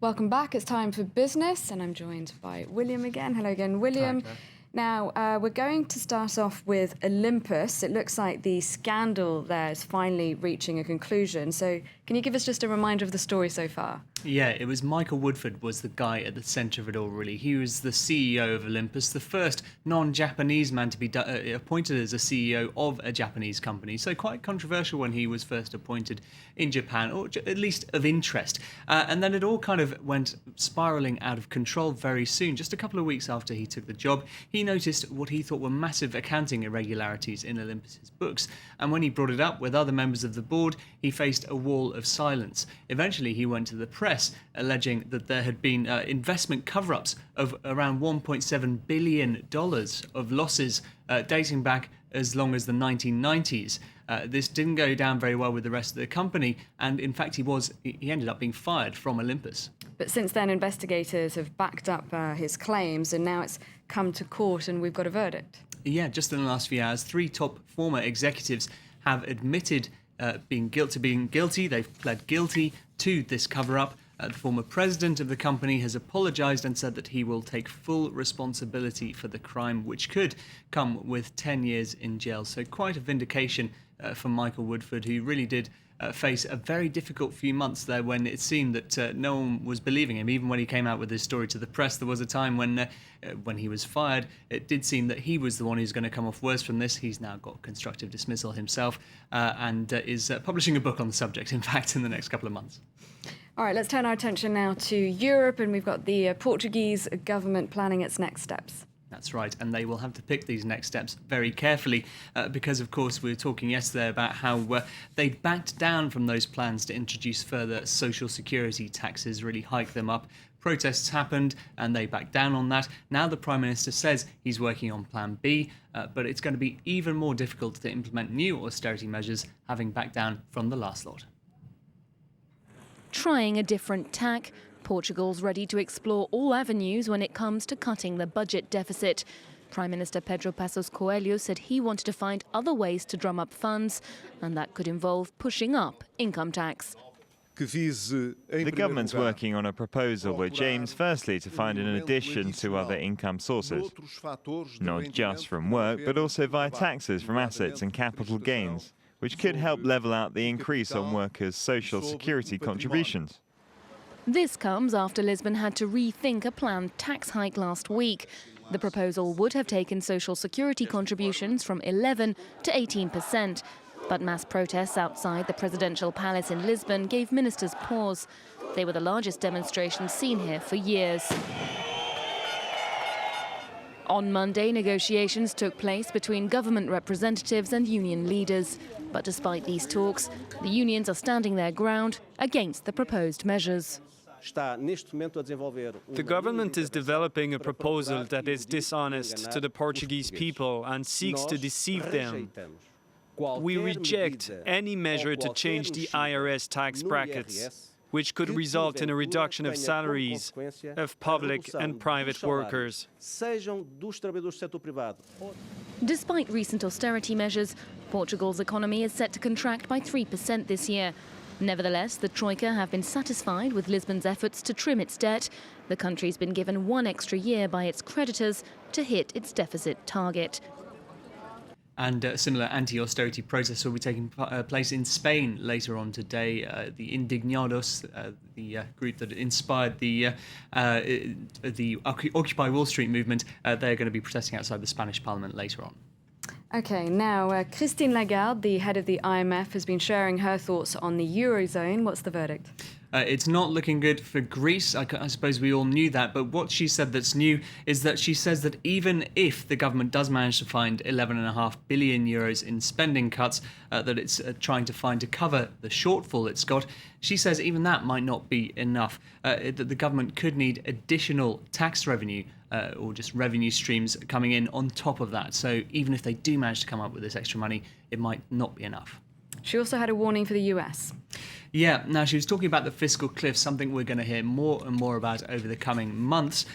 Welcome back. It's time for business, and I'm joined by William again. Hello again, William. Hi. Now, we're going to start off with Olympus. It looks like the scandal there is finally reaching a conclusion. So can you give us just a reminder of the story so far? Yeah, it was Michael Woodford was the guy at the centre of it all, really. He was the CEO of Olympus, the first non-Japanese man to be appointed as a CEO of a Japanese company. So quite controversial when he was first appointed in Japan, or at least of interest. And then it all kind of went spiralling out of control very soon. Just a couple of weeks after he took the job, he noticed what he thought were massive accounting irregularities in Olympus's books. And when he brought it up with other members of the board, he faced a wall of silence. Eventually, he went to the press alleging that there had been investment cover-ups of around $1.7 billion of losses dating back as long as the 1990s. This didn't go down very well with the rest of the company, and in fact he ended up being fired from Olympus. But since then, investigators have backed up his claims, and now it's come to court and we've got a verdict. Yeah, just in the last few hours, 3 top former executives have admitted being guilty. They've pled guilty to this cover-up. The former president of the company has apologised and said that he will take full responsibility for the crime, which could come with 10 years in jail. So quite a vindication for Michael Woodford, who really did face a very difficult few months there when it seemed that no one was believing him. Even when he came out with his story to the press, there was a time when he was fired, it did seem that he was the one who's going to come off worse from this. He's now got constructive dismissal himself and is publishing a book on the subject, in fact, in the next couple of months. All right, let's turn our attention now to Europe, and we've got the Portuguese government planning its next steps. That's right, and they will have to pick these next steps very carefully because, of course, we were talking yesterday about how they backed down from those plans to introduce further social security taxes, really hike them up. Protests happened and they backed down on that. Now the Prime Minister says he's working on Plan B, but it's going to be even more difficult to implement new austerity measures, having backed down from the last lot. Trying a different tack, Portugal's ready to explore all avenues when it comes to cutting the budget deficit. Prime Minister Pedro Passos Coelho said he wanted to find other ways to drum up funds, and that could involve pushing up income tax. The government's working on a proposal which aims firstly to find an addition to other income sources, not just from work but also via taxes from assets and capital gains, which could help level out the increase on workers' social security contributions. This comes after Lisbon had to rethink a planned tax hike last week. The proposal would have taken social security contributions from 11 to 18%. But mass protests outside the presidential palace in Lisbon gave ministers pause. They were the largest demonstrations seen here for years. On Monday, negotiations took place between government representatives and union leaders. But despite these talks, the unions are standing their ground against the proposed measures. The government is developing a proposal that is dishonest to the Portuguese people and seeks to deceive them. We reject any measure to change the IRS tax brackets, which could result in a reduction of salaries of public and private workers. Despite recent austerity measures, Portugal's economy is set to contract by 3% this year. Nevertheless, the Troika have been satisfied with Lisbon's efforts to trim its debt. The country's been given 1 extra year by its creditors to hit its deficit target. And similar anti-austerity protests will be taking place in Spain later on today. The Indignados, the group that inspired the Occupy Wall Street movement, they're going to be protesting outside the Spanish Parliament later on. OK, now Christine Lagarde, the head of the IMF, has been sharing her thoughts on the Eurozone. What's the verdict? It's not looking good for Greece. I suppose we all knew that. But what she said that's new is that she says that even if the government does manage to find 11.5 billion euros in spending cuts that it's trying to find to cover the shortfall it's got, she says even that might not be enough, that the government could need additional tax revenue or just revenue streams coming in on top of that. So even if they do manage to come up with this extra money, it might not be enough. She also had a warning for the US. Yeah, now she was talking about the fiscal cliff, something we're going to hear more and more about over the coming months.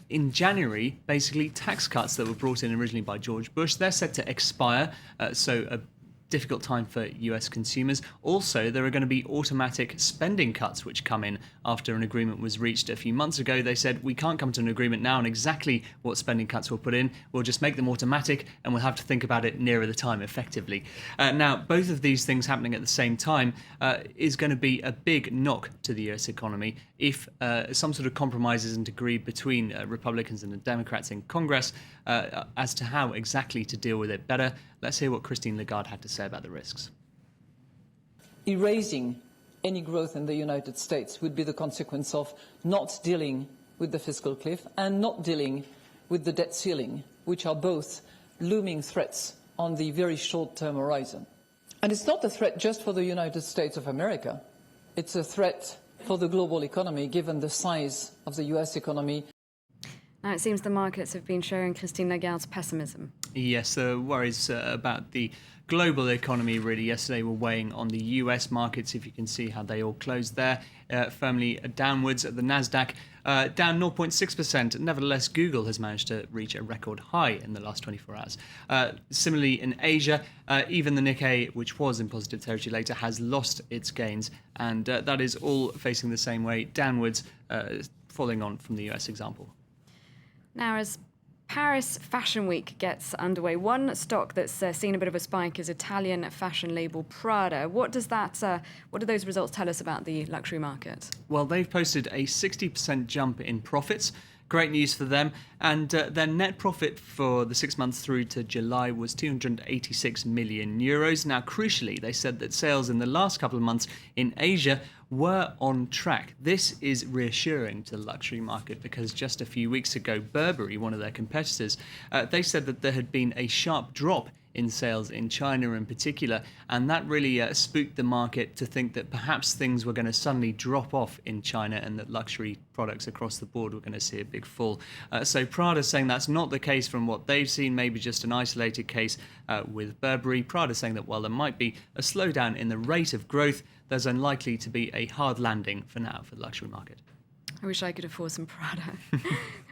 In January, basically, tax cuts that were brought in originally by George Bush, they're set to expire. So difficult time for US consumers. Also, there are going to be automatic spending cuts which come in after an agreement was reached a few months ago. They said, we can't come to an agreement now on exactly what spending cuts we'll put in. We'll just make them automatic, and we'll have to think about it nearer the time, effectively. Now, both of these things happening at the same time is going to be a big knock to the US economy if some sort of compromise isn't agreed between Republicans and the Democrats in Congress as to how exactly to deal with it better. Let's hear what Christine Lagarde had to say about the risks. Erasing any growth in the United States would be the consequence of not dealing with the fiscal cliff and not dealing with the debt ceiling, which are both looming threats on the very short-term horizon. And it's not a threat just for the United States of America. It's a threat for the global economy, given the size of the US economy. Now, it seems the markets have been sharing Christine Lagarde's pessimism. Yes, worries about the global economy really yesterday were weighing on the US markets. If you can see how they all closed there, firmly downwards at the Nasdaq, down 0.6%. Nevertheless, Google has managed to reach a record high in the last 24 hours. Similarly, in Asia, even the Nikkei, which was in positive territory later, has lost its gains, and that is all facing the same way, downwards, following on from the US example. Now, as Paris Fashion Week gets underway, one stock that's seen a bit of a spike is Italian fashion label Prada. What do those results tell us about the luxury market? Well, they've posted a 60% jump in profits. Great news for them. And their net profit for the 6 months through to July was 286 million euros. Now, crucially, they said that sales in the last couple of months in Asia were on track. This is reassuring to the luxury market because just a few weeks ago, Burberry, one of their competitors, they said that there had been a sharp drop in sales in China in particular, and that really spooked the market to think that perhaps things were going to suddenly drop off in China and that luxury products across the board were going to see a big fall. So Prada saying that's not the case from what they've seen, maybe just an isolated case with Burberry. Prada saying that while there might be a slowdown in the rate of growth, there's unlikely to be a hard landing for now for the luxury market. I wish I could afford some Prada.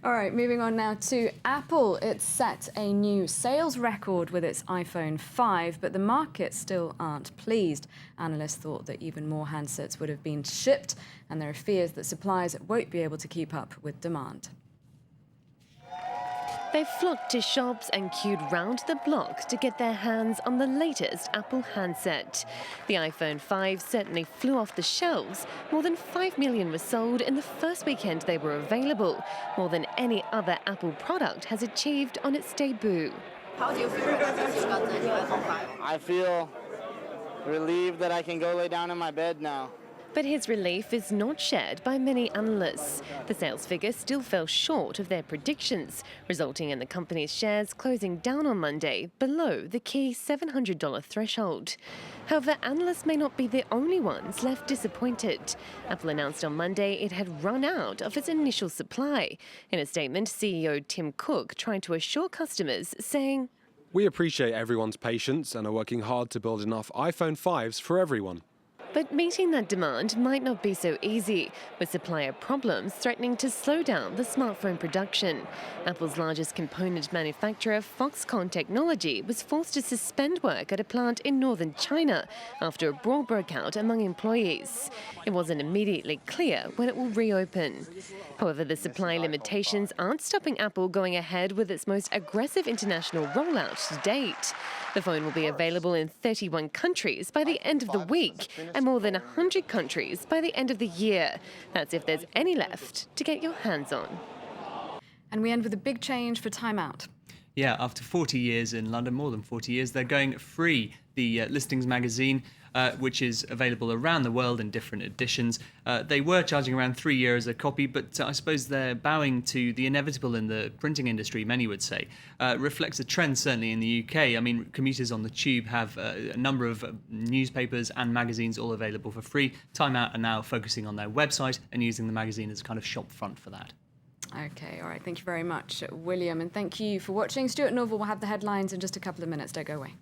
All right, moving on now to Apple. It's set a new sales record with its iPhone 5, but the markets still aren't pleased. Analysts thought that even more handsets would have been shipped, and there are fears that suppliers won't be able to keep up with demand. They flocked to shops and queued round the block to get their hands on the latest Apple handset. The iPhone 5 certainly flew off the shelves. More than 5 million were sold in the first weekend they were available, more than any other Apple product has achieved on its debut. How do you feel about that you got the new iPhone 5? I feel relieved that I can go lay down in my bed now. But his relief is not shared by many analysts. The sales figure still fell short of their predictions, resulting in the company's shares closing down on Monday below the key $700 threshold. However, analysts may not be the only ones left disappointed. Apple announced on Monday it had run out of its initial supply. In a statement, CEO Tim Cook tried to assure customers, saying, "We appreciate everyone's patience and are working hard to build enough iPhone 5s for everyone." But meeting that demand might not be so easy, with supplier problems threatening to slow down the smartphone production. Apple's largest component manufacturer, Foxconn Technology, was forced to suspend work at a plant in northern China after a brawl broke out among employees. It wasn't immediately clear when it will reopen. However, the supply limitations aren't stopping Apple going ahead with its most aggressive international rollout to date. The phone will be available in 31 countries by the end of the week and more than 100 countries by the end of the year. That's if there's any left to get your hands on. And we end with a big change for Time Out. Yeah, after 40 years in London, more than 40 years, they're going free. The Listings magazine, which is available around the world in different editions. They were charging around €3 a copy, but I suppose they're bowing to the inevitable in the printing industry, many would say. Reflects a trend, certainly in the UK. I mean, commuters on the tube have a number of newspapers and magazines all available for free. Time Out are now focusing on their website and using the magazine as a kind of shop front for that. Okay, all right. Thank you very much, William. And thank you for watching. Stuart Norval will have the headlines in just a couple of minutes. Don't go away.